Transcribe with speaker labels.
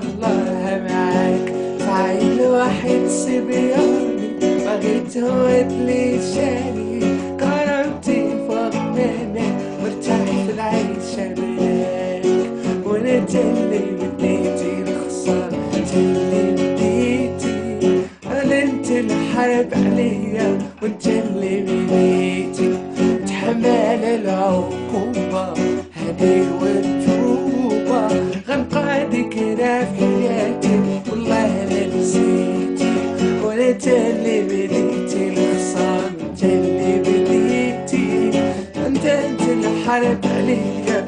Speaker 1: الله معاك فعيل واحد سبياني بغيت هود لي شاني كرامتي فوق منك مرتاح في العيشة بلاك وانا تلي بديتي الخسارة تلي بديتي انا انت الحرب عليا وانت اللي بديتي تحمل العقوبة هدي والتوبة غنقعدك هنا في حياتي والله لا نسيتي ولا انت اللي بديتي الخصام انت اللي بديتي انت الحرب عليا